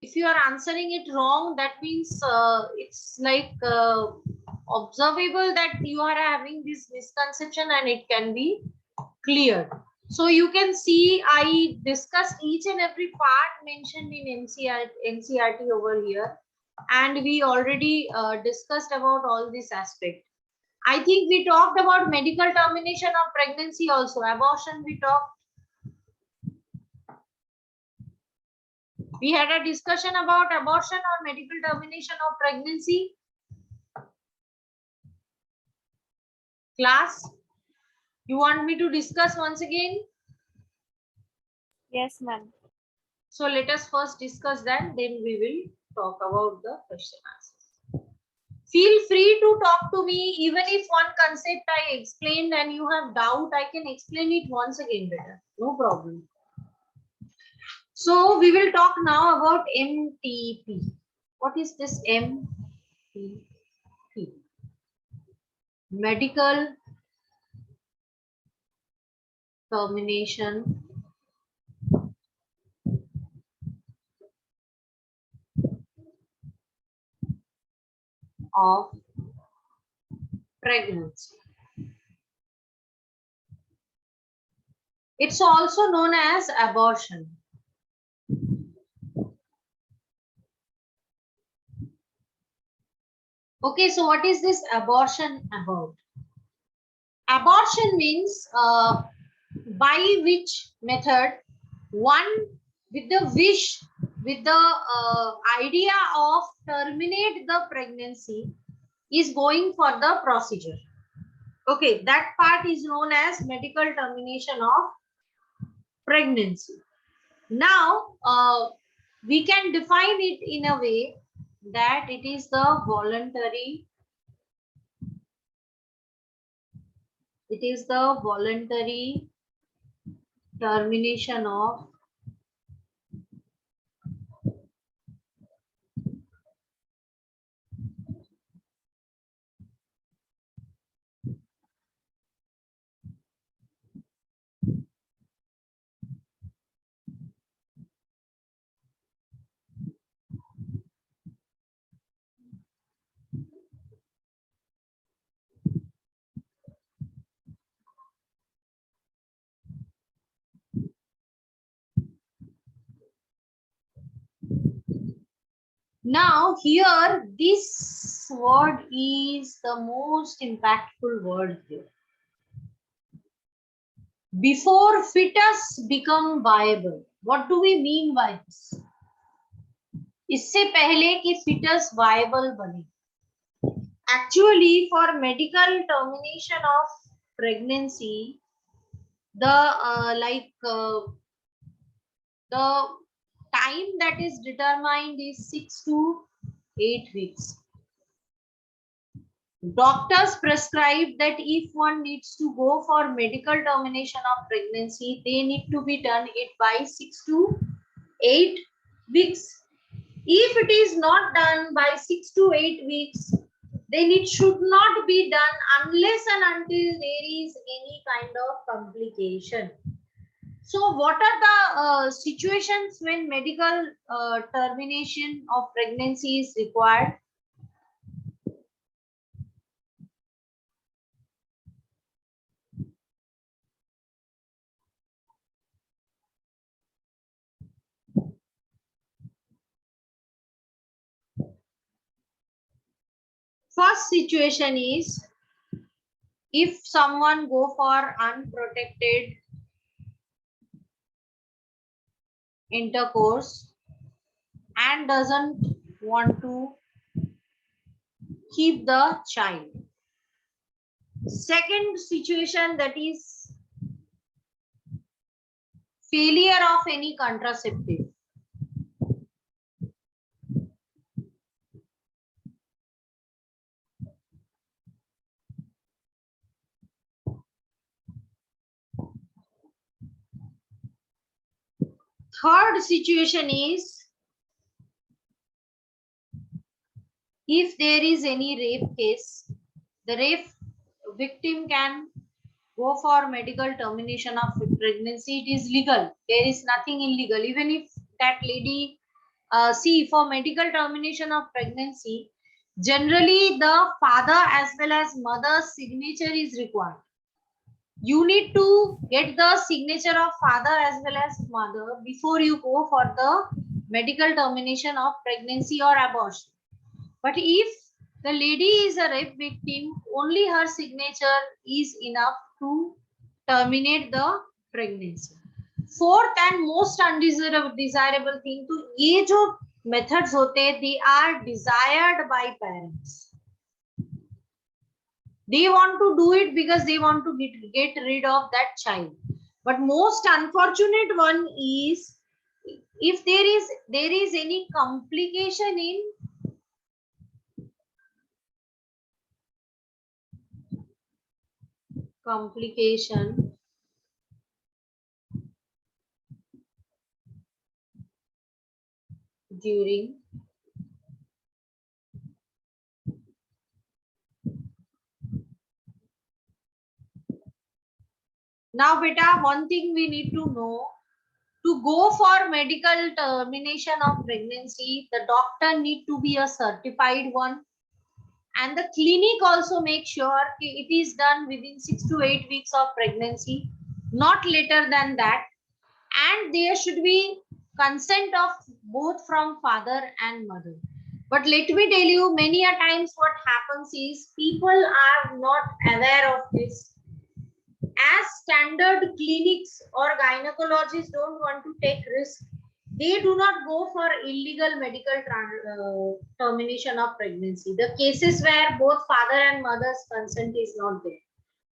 If you are answering it wrong, that means it's like observable that you are having this misconception and it can be cleared. So you can see I discussed each and every part mentioned in NCRT over here, and we already discussed about all this aspect. I think we talked about medical termination of pregnancy also. Abortion we talked. We had a discussion about abortion or medical termination of pregnancy. Class, you want me to discuss once again? Yes, ma'am. So let us first discuss that, then we will talk about the question answers. Feel free to talk to me, even if one concept I explained and you have doubt, I can explain it once again better. No problem. So we will talk now about MTP. What is this MTP? Medical termination of pregnancy. It's also known as abortion. Okay, so what is this abortion about? Abortion means by which method one with the wish, with the idea of terminate the pregnancy is going for the procedure. Okay, that part is known as medical termination of pregnancy. Now, we can define it in a way that it is the voluntary termination of now here this word is the most impactful word here. Before fetus become viable, what do we mean by this? इससे पहले कि fetus viable बने. Actually, for medical termination of pregnancy, the the time that is determined is 6 to 8 weeks. Doctors prescribe that if one needs to go for medical termination of pregnancy, they need to be done it by 6 to 8 weeks. If it is not done by 6 to 8 weeks, then it should not be done unless and until there is any kind of complication. So what are the situations when medical termination of pregnancy is required? First situation is if someone go for unprotected intercourse and doesn't want to keep the child. Second situation, that is failure of any contraceptive. Third situation is if there is any rape case, the rape victim can go for medical termination of pregnancy. It is legal. There is nothing illegal. Even if that lady see, for medical termination of pregnancy, generally the father as well as mother's signature is required. You need to get the signature of father as well as mother before you go for the medical termination of pregnancy or abortion. But if the lady is a rape victim, only her signature is enough to terminate the pregnancy. Fourth and most undesirable thing, तो ये जो methods होते हैं, they are desired by parents. They want to do it because they want to get rid of that child. But most unfortunate one is if there is any complication during now beta, one thing we need to know, to go for medical termination of pregnancy, the doctor need to be a certified one, and the clinic also make sure it is done within 6 to 8 weeks of pregnancy, not later than that, and there should be consent of both from father and mother. But let me tell you, many a times what happens is people are not aware of this. As standard clinics or gynecologists don't want to take risk, they do not go for illegal medical termination of pregnancy. The cases where both father and mother's consent is not there.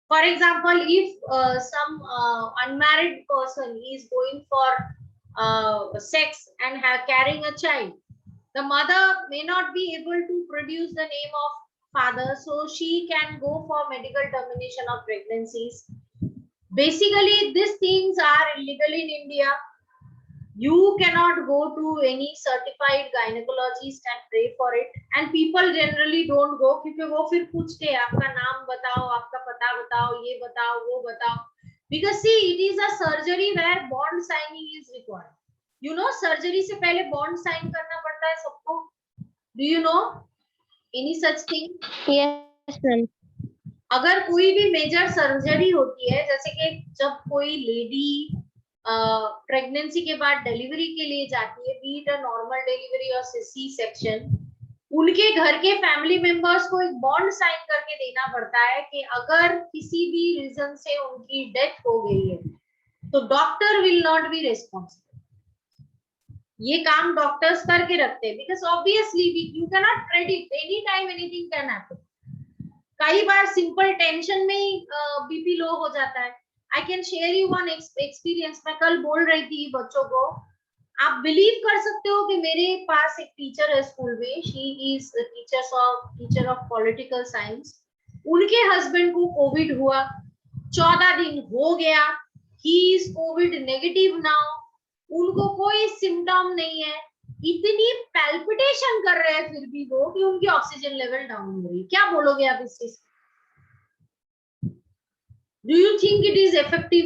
For example, if some unmarried person is going for sex and carrying a child, the mother may not be able to produce the name of father, so she can go for medical termination of pregnancies. Basically, these things are illegal in India. You cannot go to any certified gynecologist and pray for it. And people generally don't go क्योंकि वो फिर पूछते हैं आपका नाम बताओ, आपका पता बताओ, ये बताओ, वो बताओ. Because see, it is a surgery where bond signing is required. You know, surgery से पहले bond sign करना पड़ता है सबको. Do you know any such thing? Yes, ma'am. अगर कोई भी मेजर सर्जरी होती है, जैसे कि जब कोई लेडी प्रेगनेंसी के बाद डिलीवरी के लिए जाती है, B it a normal delivery और सी सेक्शन, उनके घर के फैमिली मेंबर्स को एक बॉन्ड साइन करके देना पड़ता है कि अगर किसी भी रीजन से उनकी डेथ हो गई है तो doctor will not be responsible. ये काम डॉक्टर्स करके रखते हैं because obviously you can not predict any time anything can happen. कई बार सिंपल टेंशन में ही बीपी लो हो जाता है. I can share you one experience. मैं कल बोल रही थी बच्चों को, आप बिलीव कर सकते हो कि मेरे पास एक टीचर है स्कूल में, she is teacher of political science. उनके हस्बैंड को कोविड हुआ, 14 दिन हो गया, he is Covid negative now, उनको कोई सिम्टम नहीं है, इतनी पैल्पिटेशन कर रहे हैं फिर भी वो कि उनकी ऑक्सीजन लेवल डाउन हो रही है. क्या बोलोगे आप इस चीज? Do you think it is effective?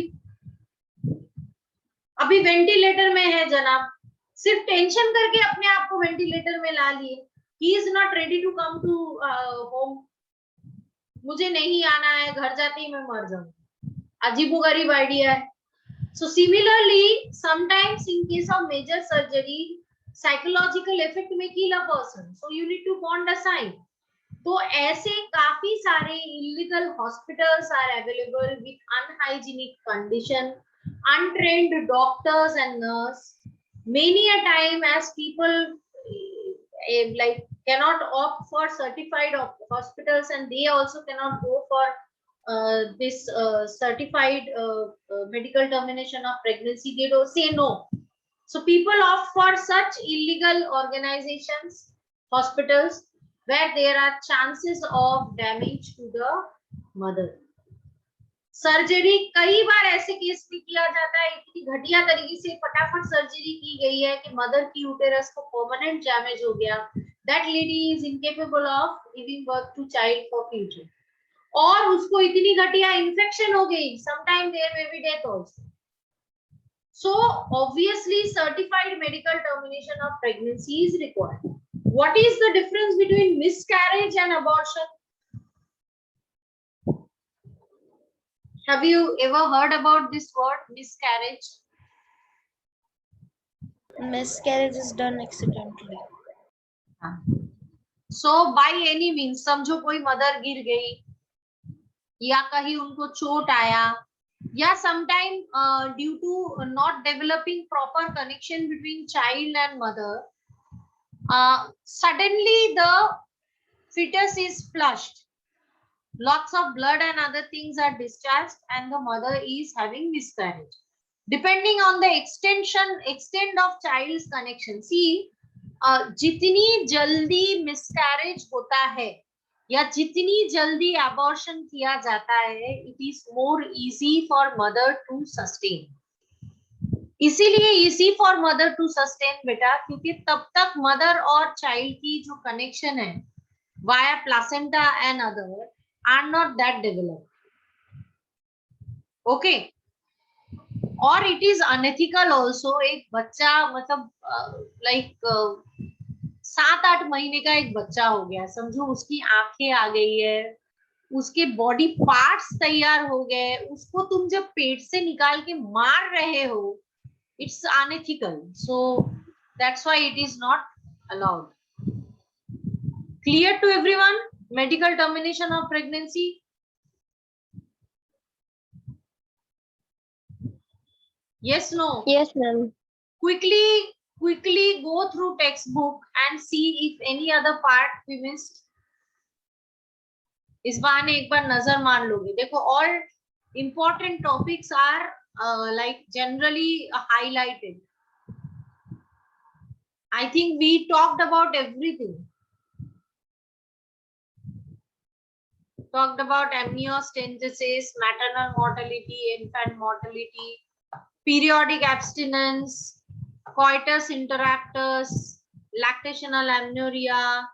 अभी वेंटिलेटर में है जनाब, सिर्फ टेंशन करके अपने आप को वेंटिलेटर में ला लिए. He is not ready to come to home. मुझे नहीं आना है, घर जाते ही मैं मर जाऊं. अजीबोगरीब आइडिया है. So similarly, sometimes in case of major surgery, psychological effect may kill a person. So you need to bond a sign. तो ऐसे काफी सारे illegal hospitals are available with unhygienic condition, untrained doctors and nurse. Many a time as people like cannot opt for certified hospitals and they also cannot go for this certified medical termination of pregnancy, they don't say no. So people opt for such illegal organizations, hospitals, where there are chances of damage to the mother. Surgery कई बार ऐसे case में किया जाता है, इतनी घटिया तरीके से फटाफट सर्जरी की गई है कि मदर की यूटेरस को परमानेंट डैमेज हो गया. That lady is incapable of giving birth to child for future. और उसको इतनी घटिया इन्फेक्शन हो गई, sometime there may be death also. So obviously certified medical termination of pregnancy is required. What is the difference between miscarriage and abortion? Have you ever heard about this word, miscarriage? Miscarriage is done accidentally. So by any means, समझो कोई mother गिर गई या कहीं उनको चोट आया या sometime due to not developing proper connection between child and mother, suddenly the fetus is flushed, lots of blood and other things are discharged and the mother is having miscarriage. Depending on the extent of child's connection, see, जितनी जल्दी miscarriage होता है या जितनी जल्दी abortion किया जाता है, it is more easy for mother to sustain. इसीलिए easy for mother to sustain बेटा, क्योंकि तब तक mother और child की जो connection है via placenta and other are not that developed. Okay. और इट इज अनएथिकल ऑल्सो. एक बच्चा मतलब लाइक 7-8 महीने का एक बच्चा हो गया, समझो उसकी आंखें आ गई है, उसके बॉडी पार्ट्स तैयार हो गए, उसको तुम जब पेट से निकाल के मार रहे हो, it's unethical. So that's why it is not allowed. Clear to everyone? Medical termination of pregnancy. Yes, no? Yes, ma'am. Quickly go through textbook and see if any other part we missed. इस बहाने एक बार नजर मार लोगे. देखो, all important topics are like generally highlighted. I think we talked about everything. Talked about amniocentesis, maternal mortality, infant mortality, periodic abstinence, coitus interruptus, lactational amenorrhea.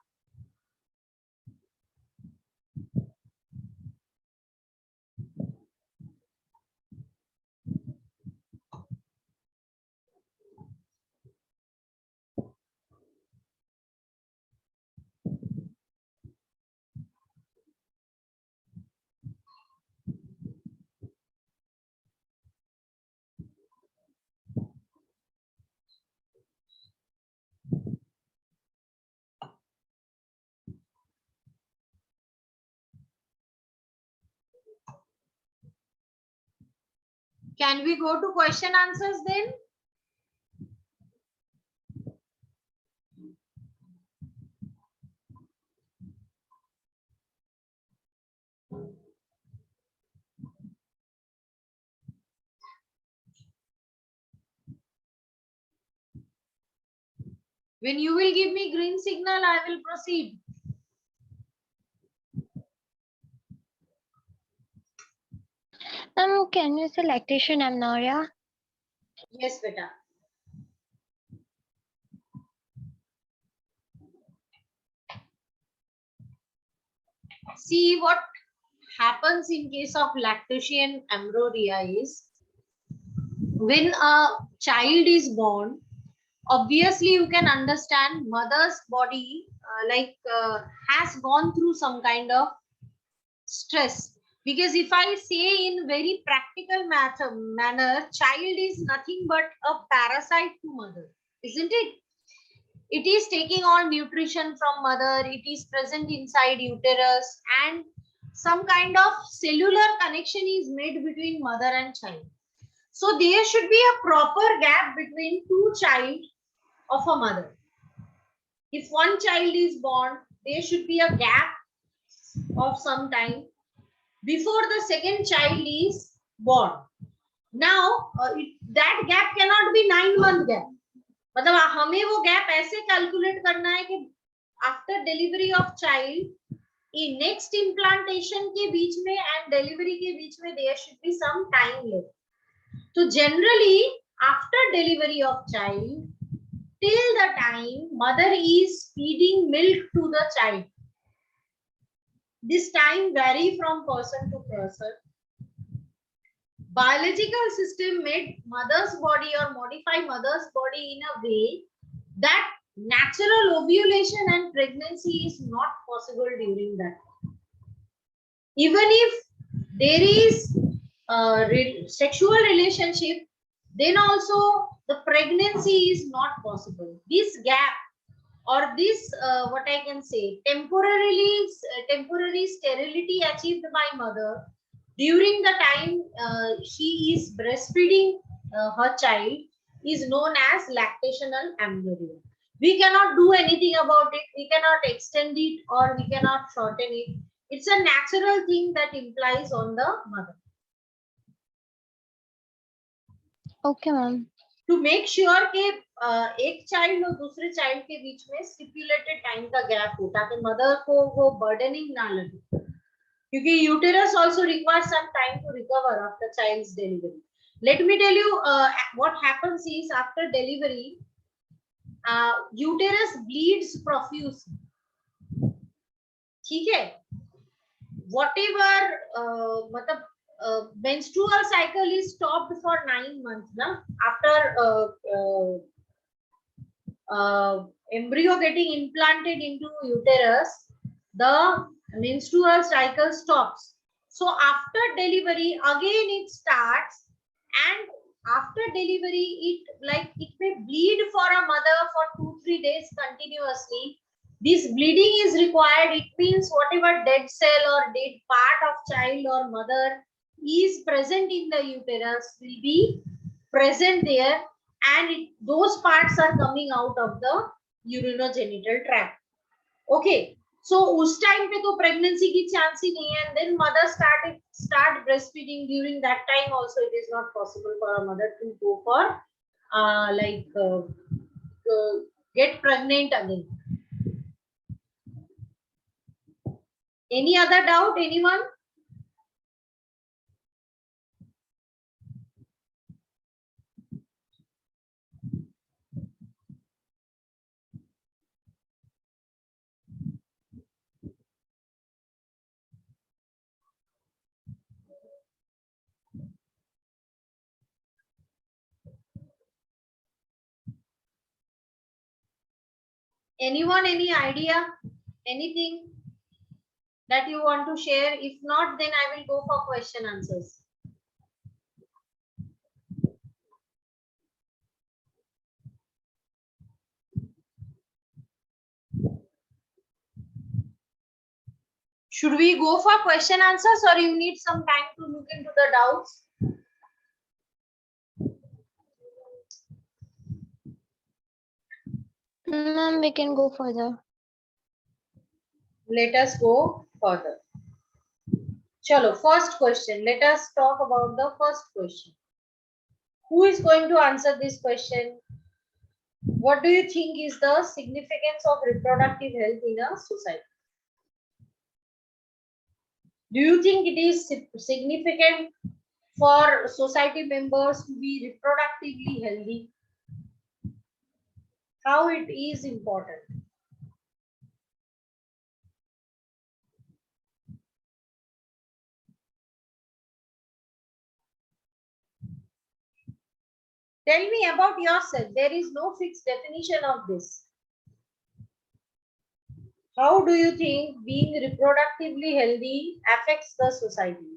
Can we go to question answers then? When you will give me green signal, I will proceed. Can you say lactation amenorrhea? Yes, beta. See, what happens in case of lactation amenorrhea is when a child is born, obviously you can understand mother's body has gone through some kind of stress. Because if I say in very practical manner, child is nothing but a parasite to mother, isn't it? It is taking all nutrition from mother, it is present inside uterus, and some kind of cellular connection is made between mother and child. So there should be a proper gap between two child of a mother. If one child is born, there should be a gap of some time before the second child is born. Now that gap cannot be 9-month gap. मतलब हमें वो gap ऐसे calculate करना है कि after delivery of child, next implantation के बीच में एंड डिलीवरी के बीच में there should be some time left. तो generally after delivery of child, till the time mother is feeding milk to the child, this time vary from person to person. biological system made mother's body or modify mother's body in a way that natural ovulation and pregnancy is not possible during that. Even if there is sexual relationship, then also the pregnancy is not possible. This gap or this what I can say temporary sterility achieved by mother during the time she is breastfeeding her child is known as lactational amenorrhea. We cannot do anything about it. We cannot extend it or we cannot shorten it. It's a natural thing that implies on the mother. Okay, ma'am. To make sure कि एक child और दूसरे child के बीच में stipulated time का gap हो ताकि मदर को वो बर्डनिंग ना लगे, क्योंकि uterus also requires some time to recover after child's delivery. Let me tell you what happens is after delivery uterus bleeds profusely. ठीक है, whatever मतलब menstrual cycle is stopped for 9 months na after embryo getting implanted into uterus, the menstrual cycle stops. So after delivery again it starts, and after delivery it may bleed for a mother for 2-3 days continuously. This bleeding is required. It means whatever dead cell or dead part of child or mother is present in the uterus will be present there, and those parts are coming out of the urinogenital tract. Okay, so उस time पे तो pregnancy की chance ही नहीं है, and then mother start breastfeeding. During that time also it is not possible for a mother to go for get pregnant again. Any other doubt, anyone? Anyone, any idea, anything that you want to share? If not, then I will go for question answers. Should we go for question answers, or you need some time to look into the doubts? Ma'am, we can go further. Let us go further. Chalo, first question. Let us talk about the first question. Who is going to answer this question? What do you think is the significance of reproductive health in a society? Do you think it is significant for society members to be reproductively healthy? How it is important? Tell me about yourself. There is no fixed definition of this. How do you think being reproductively healthy affects the society?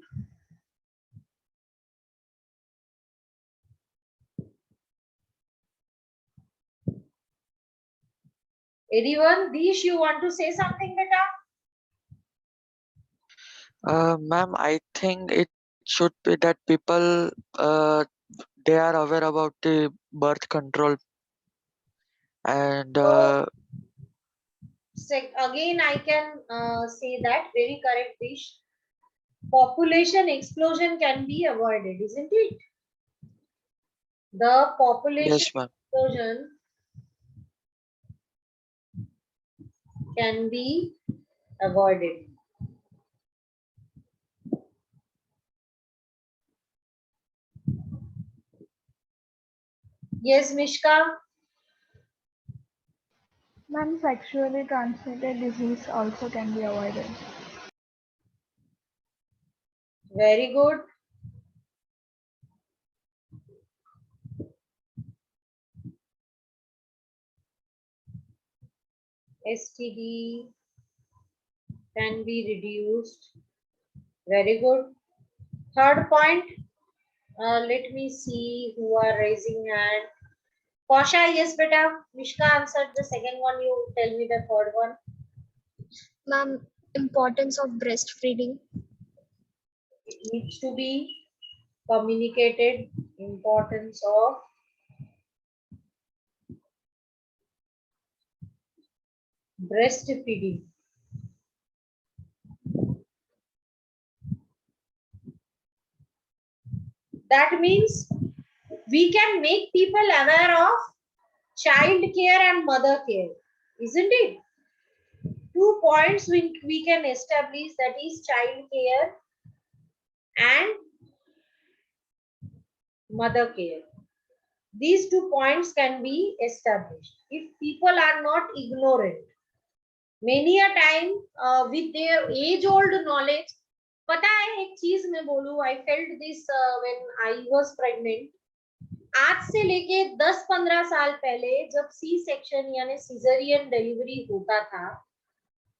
Anyone? Dish, you want to say something, beta? Ma'am, I think it should be that people they are aware about the birth control, and Again, I can say that very correct, Dish. Population explosion can be avoided, isn't it? The population yes, ma'am. explosion can be avoided. Yes, Mishka. Ma'am, sexually transmitted disease also can be avoided. Very good. STD can be reduced. Very good. Third point, let me see who are raising hand. Kausha, yes, beta. Mishka answered the second one. You tell me the third one. Ma'am, importance of breastfeeding. It needs to be communicated. Importance of breastfeeding. That means we can make people aware of child care and mother care, isn't it? 2 points we can establish, that is child care and mother care. These 2 points can be established if people are not ignorant. Many a time with their age old knowledge. पता है एक चीज मैं बोलूं, I felt this when I was pregnant. आज से लेके 10-15 साल पहले जब सी सेक्शन यानी सीजरियन डिलीवरी होता था,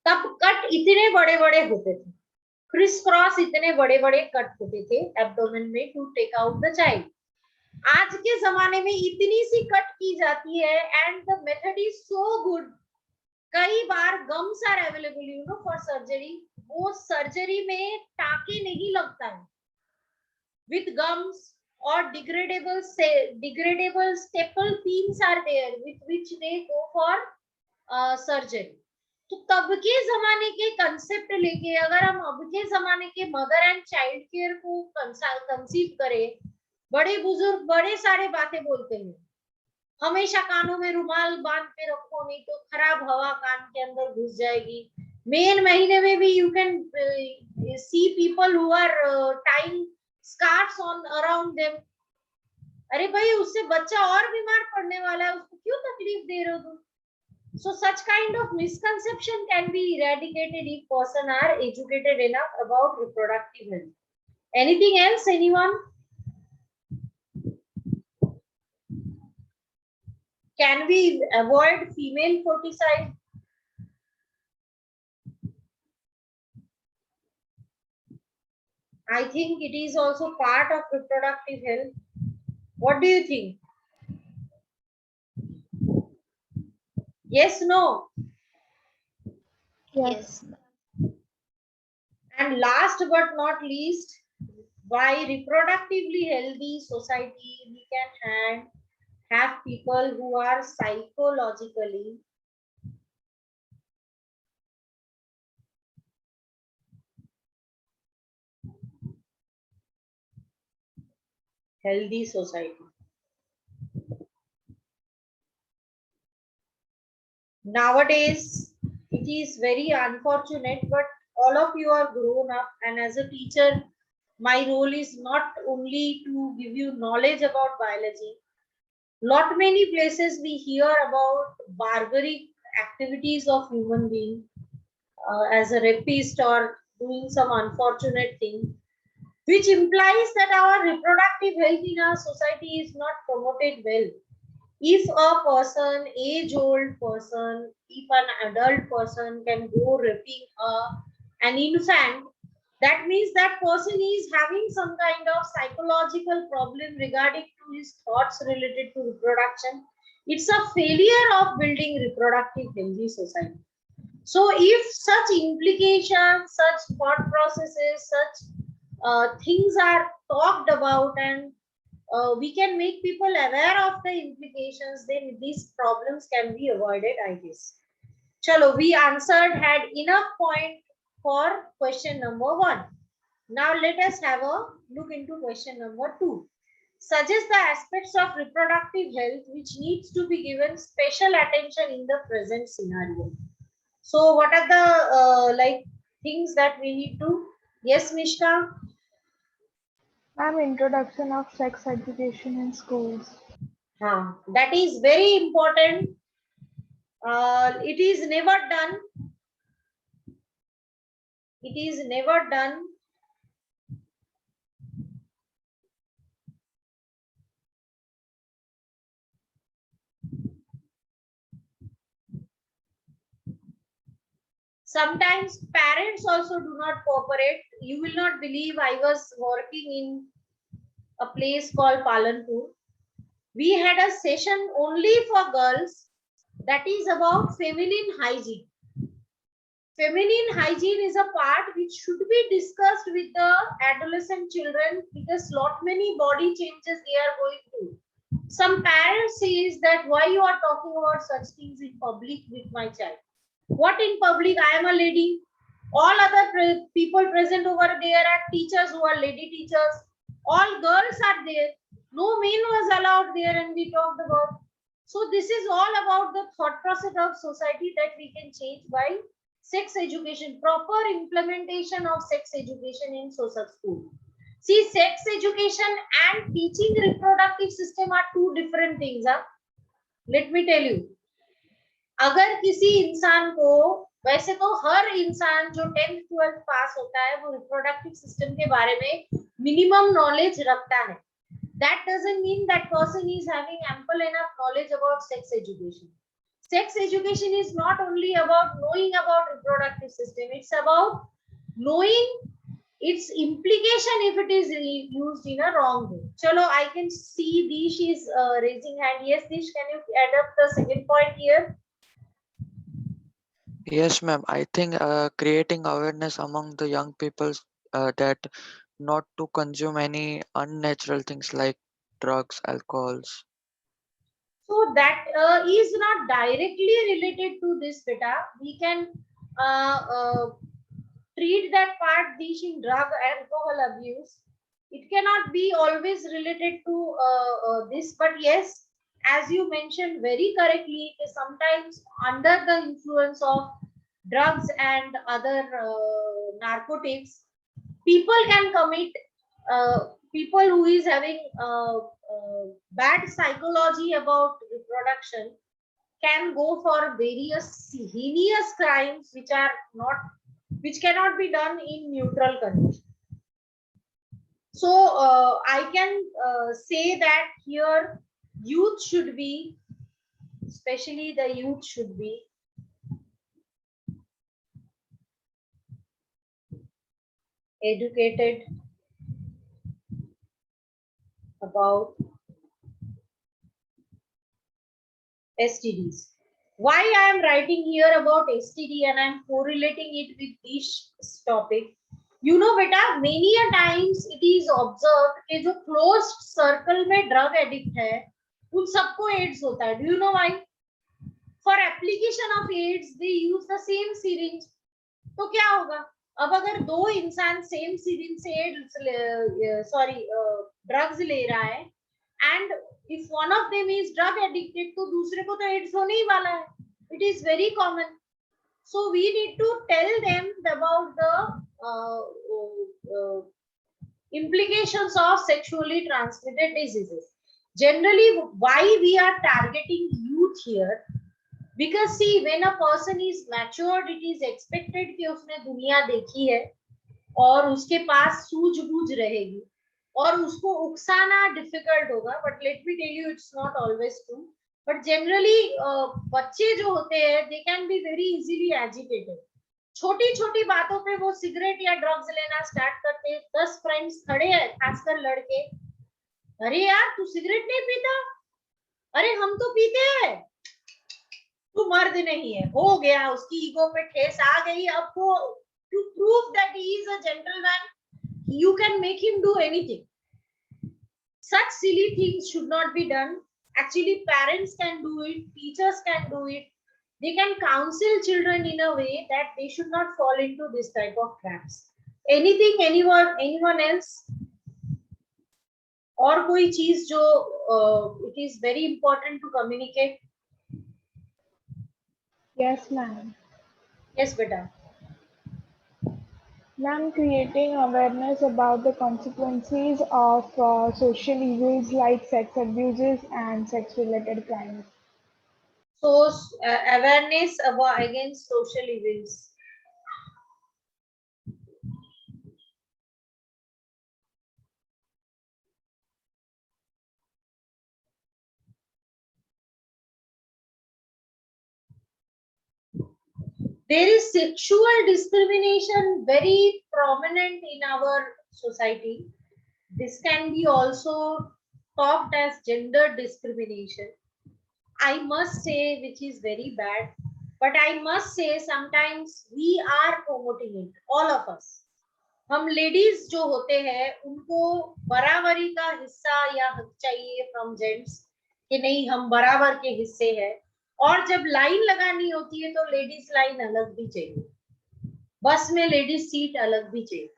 तब कट इतने बड़े बड़े होते थे, क्रिस क्रॉस इतने बड़े बड़े कट होते थे एब्डोमेन में to take out the child. आज के जमाने में इतनी सी कट की जाती है and the method is so good. कई बार gums are available you know for surgery. वो सर्जरी में टाके नहीं लगता है. With gums or degradable staple pins are there with which they go for surgery. तो तब के जमाने के कंसेप्ट लेके अगर हम अब के जमाने के मदर एंड चाइल्ड केयर को कंसीव करें, बड़े बुजुर्ग बड़े सारे बातें बोलते हैं. हमेशा कानों में रुमाल बांध के रखो, नहीं तो खराब हवा कान के अंदर घुस जाएगी. मेन महीने में भी you can see people who are tying scarfs on around them. अरे भाई, उससे बच्चा और बीमार पड़ने वाला है, उसको क्यों तकलीफ दे रहे हो तुम? So such kind of misconception can be eradicated if person are educated enough about reproductive health. Anything else, anyone? Can we avoid female foeticide? I think it is also part of reproductive health. What do you think? Yes, no? Yes. And last but not least, by reproductively healthy society, we can have people who are psychologically healthy society. Nowadays, it is very unfortunate, but all of you are grown up, and as a teacher, my role is not only to give you knowledge about biology. Lot many places we hear about barbaric activities of human being as a rapist or doing some unfortunate thing, which implies that our reproductive health in our society is not promoted well. If a person, age-old person, if an adult person can go raping an infant, that means that person is having some kind of psychological problem regarding to his thoughts related to reproduction. It's a failure of building reproductive healthy society. So if such implications, such thought processes, such things are talked about, and we can make people aware of the implications, then these problems can be avoided, I guess. Chalo, we had enough point for question number 1. Now let us have a look into question number 2. Suggest the aspects of reproductive health which needs to be given special attention in the present scenario. So what are the things that we need to? Yes, Mishka? Ma'am, introduction of sex education in schools. That is very important. It is never done. It is never done. Sometimes parents also do not cooperate. You will not believe, I was working in a place called Palanpur. We had a session only for girls that is about feminine hygiene. Feminine hygiene is a part which should be discussed with the adolescent children because lot many body changes they are going through. Some parents says that why you are talking about such things in public with my child. What in public? I am a lady. All other people present over there are teachers who are lady teachers. All girls are there. No men was allowed there, and we talked about. So this is all about the thought process of society that we can change by sex education, proper implementation of sex education in social school. See, sex education and teaching reproductive system are two different things. Huh? Let me tell you. अगर किसी इंसान को, वैसे तो हर इंसान जो 10th 12th पास होता है वो रिप्रोडक्टिव सिस्टम के बारे में मिनिमम नॉलेज रखता है. That doesn't mean that person is having ample enough knowledge about sex education. Sex education is not only about knowing about reproductive system, it's about knowing its implication if it is used in a wrong way. Chalo, I can see Dish is raising hand. Yes, Dish, can you add up the second point here? Yes, ma'am. I think creating awareness among the young people that not to consume any unnatural things like drugs, alcohols. So that is not directly related to this beta. We can treat that part dish in drug alcohol abuse. It cannot be always related to this, but yes, as you mentioned very correctly, sometimes under the influence of drugs and other narcotics, people can commit, people who is having bad psychology about reproduction can go for various heinous crimes which cannot be done in neutral condition. So I can say that here youth should be, especially the youth should be educated about STDs. Why I am writing here about STD and I am correlating it with this topic? You know, beta, many a times it is observed कि जो closed circle में drug addict है, उन सबको AIDS होता है. Do you know why? For application of AIDS, they use the same syringe. तो क्या होगा? अब अगर दो इंसान सेम सिरिंज से ड्रग्स ले रहा है and if one of them is drug addicted तो दूसरे को तो एड्स होने ही वाला है. It is very common. So we need to tell them about the implications of sexually transmitted diseases. Generally, why we are targeting youth here? Because see, when a person is matured, it is expected कि उसने दुनिया देखी है और उसके पास सूझबूझ रहेगी और उसको उकसाना डिफिकल्ट होगा. But let me tell you, it's not always true. But generally बच्चे जो होते हैं they can be very easily agitated. छोटी छोटी बातों पे वो सिगरेट या ड्रग्स लेना स्टार्ट करते हैं. 10 फ्रेंड्स खड़े हैं, खासकर लड़के, अरे यार तू सिगरेट नहीं पीता, अरे हम तो पीते हैं, तू मर्द नहीं है. हो गया, उसकी ईगो पे ठेस आ गई. अब वो to prove that he is a gentleman, you can make him do anything. Such silly things should not be done. Actually, parents can do it, teachers can do it. They can counsel children in a way that they should not fall into this type of traps. Anything, anyone else? और कोई चीज जो it is very important to communicate? Yes, ma'am. Yes, beta. Ma'am, creating awareness about the consequences of social evils like sex abuses and sex-related crimes. So awareness about against social evils. There is sexual discrimination very prominent in our society. This can be also talked as gender discrimination. I must say, which is very bad, but I must say sometimes we are promoting it, all of us. हम ladies जो होते हैं उनको बराबरी का हिस्सा या हक चाहिए फ्रॉम जेंट्स कि नहीं हम बराबर के हिस्से हैं, और जब लाइन लगानी होती है तो लेडीज लाइन अलग भी चाहिए, बस में लेडीज सीट अलग भी चाहिए.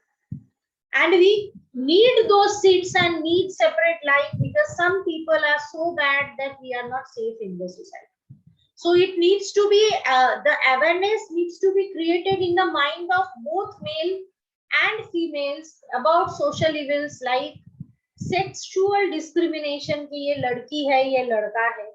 And we need those seats and need separate line because some people are so bad that we are not safe in the society. So it needs to be, the awareness needs to be created in the mind of both male and females about social evils like sexual discrimination कि ये लड़की है ये लड़का है,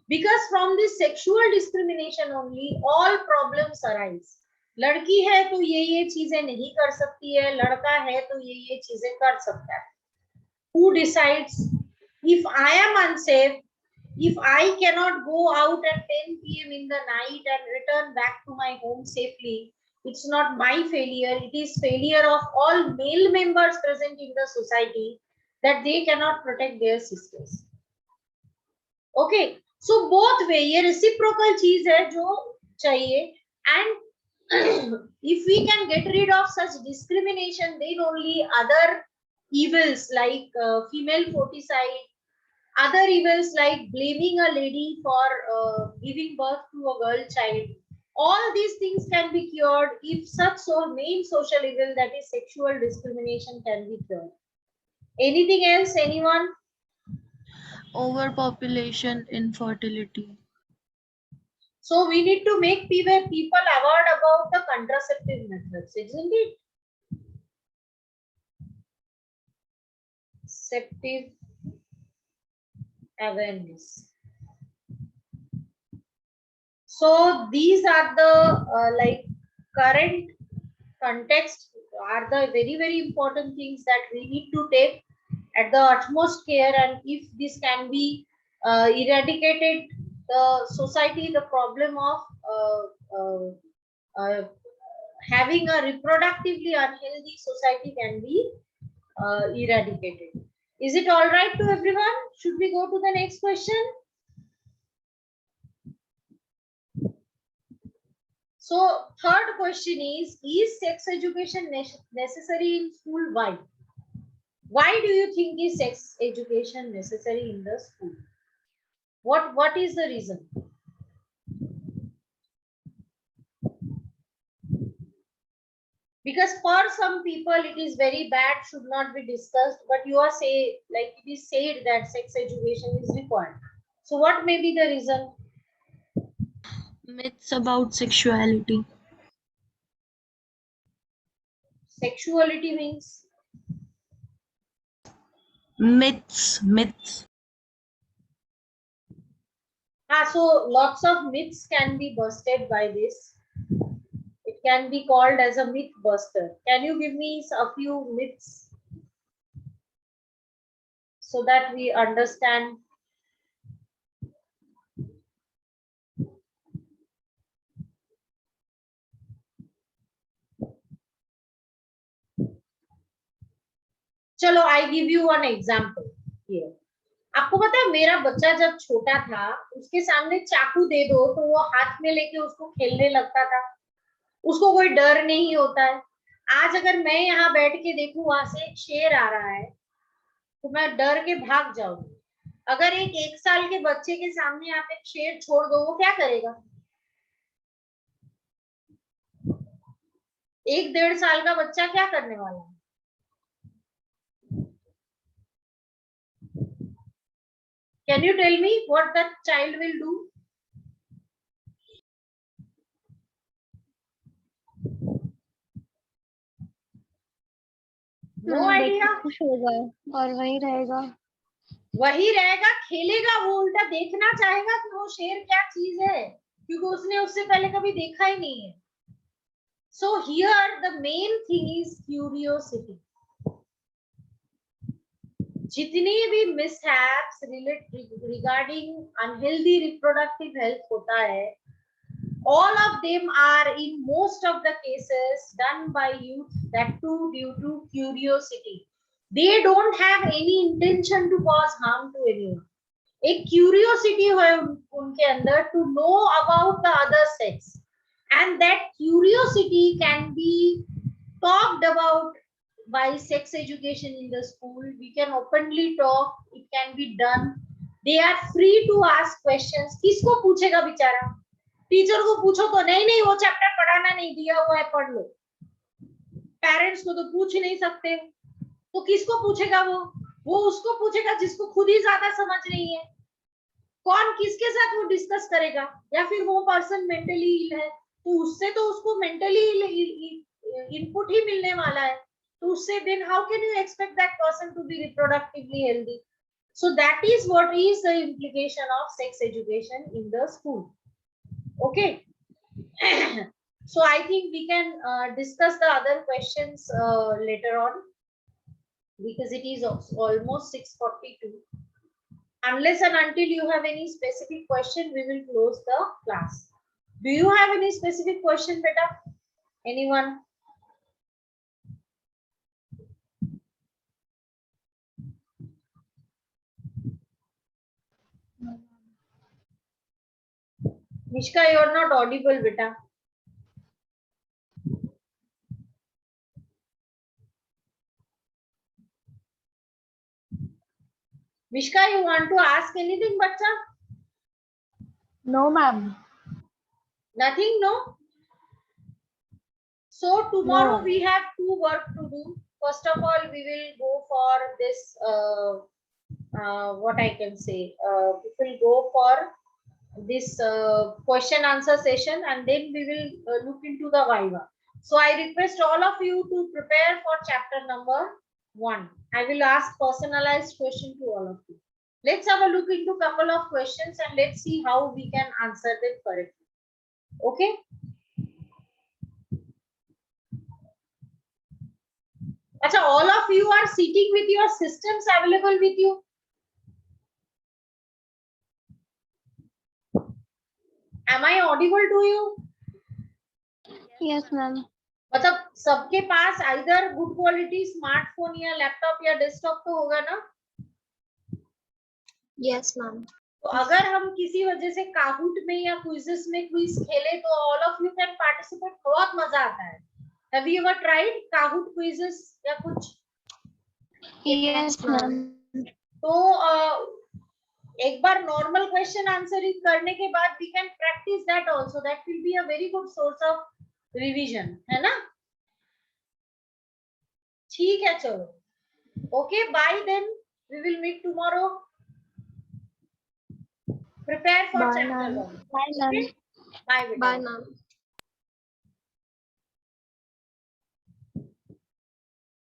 because from this sexual discrimination only all problems arise. लड़की है तो ये चीजें नहीं कर सकती है, लड़का है तो ये चीजें कर सकता है. Who decides? If I am unsafe, if I cannot go out at 10 p.m. in the night and return back to my home safely, it's not my failure, it is failure of all male members present in the society that they cannot protect their sisters. Okay, so both way ये reciprocal चीज है जो चाहिए, and if we can get rid of such discrimination, then only other evils like female foeticide, other evils like blaming a lady for giving birth to a girl child, all these things can be cured if such main social evil, that is sexual discrimination, can be cured. Anything else, anyone? Overpopulation, infertility. So we need to make people aware about the contraceptive methods, isn't it? Contraceptive awareness. So these are the like current context are the very important things that we need to take at the utmost care, and if this can be eradicated, the society, the problem of having a reproductively unhealthy society can be eradicated. Is it all right to everyone? Should we go to the next question? So third question is sex education necessary in school? Why? Why do you think is sex education necessary in the school? What is the reason? Because for some people it is very bad, should not be discussed, but you are say like it is said that sex education is required. So what may be the reason? Myths about sexuality. Sexuality means Myths. so lots of myths can be busted by this. It can be called as a myth buster. Can you give me a few myths so that we understand? चलो, I give you one example here. आपको पता है मेरा बच्चा जब छोटा था उसके सामने चाकू दे दो तो वो हाथ में लेके उसको खेलने लगता था, उसको कोई डर नहीं होता है. आज अगर मैं यहाँ बैठ के देखूं वहां से एक शेर आ रहा है तो मैं डर के भाग जाऊंगी. अगर एक साल के बच्चे के सामने आप एक शेर छोड़ दो, वो क्या करेगा? 1-1.5 साल का बच्चा क्या करने वाला है? Can you tell me what that child will do? No idea. खुश होगा और वही रहेगा. खेलेगा, वो उल्टा देखना चाहेगा कि वो शेर क्या चीज है, क्योंकि उसने उससे पहले कभी देखा ही नहीं है. So here the main thing is curiosity. जितनी भी mishaps regarding unhealthy reproductive health होता है, all of them are in most of the cases done by youth, that too due to curiosity. They don't have any intention to cause harm to anyone. एक curiosity है उनके अंदर to know about the other sex, and that curiosity can be talked about by sex education in the school. We can openly talk, it can be done. They are free to ask questions. किसको पूछेगा बेचारा? Teacher को पूछो तो नहीं वो chapter पढ़ाना नहीं दिया हुआ है, पढ़ लो। पेरेंट्स को तो पूछ नहीं सकते, तो किसको पूछेगा? वो उसको पूछेगा जिसको खुद ही ज्यादा समझ नहीं है। कौन किसके साथ वो डिस्कस करेगा? या फिर वो पर्सन मेंटली इल है तो उससे तो उसको मेंटली इनपुट ही मिलने वाला है, तो उससे then how can you expect that person to be reproductively healthy? So that is what is the implication of sex education in the school. Okay. So I think we can discuss the other questions later on, because it is almost 6:42. Unless and until you have any specific question, we will close the class. Do you have any specific question, beta? Anyone? Mishka, you are not audible, beta. Mishka, you want to ask anything, bacha? No, ma'am. Nothing, no? So tomorrow No. we have two work to do. First of all, we will go for this, what I can say, we will go for this question answer session, and then we will look into the Viva. So I request all of you to prepare for chapter number 1. I will ask personalized question to all of you. Let's have a look into couple of questions and let's see how we can answer them correctly. Okay. Achha, all of you are sitting with your systems available with you. Am I audible to you? Yes, ma'am. मतलब सबके पास either good quality smartphone या laptop या desktop तो होगा ना? Yes, ma'am. तो अगर हम किसी वजह से काहूट में या क्विज़ेस में क्विज खेले तो all of you can participate, बहुत मजा आता है. Have you ever tried काहूट quizzes या कुछ? Yes, ma'am. तो एक बार normal question answering करने के बाद we can practice that also. That will be a very good source of revision, है ना? ठीक है, चलो. Okay, bye then. We will meet tomorrow. Prepare for Bye, chapter ma'am. 1. Bye, ma'am. Bye, beta. Bye, ma'am.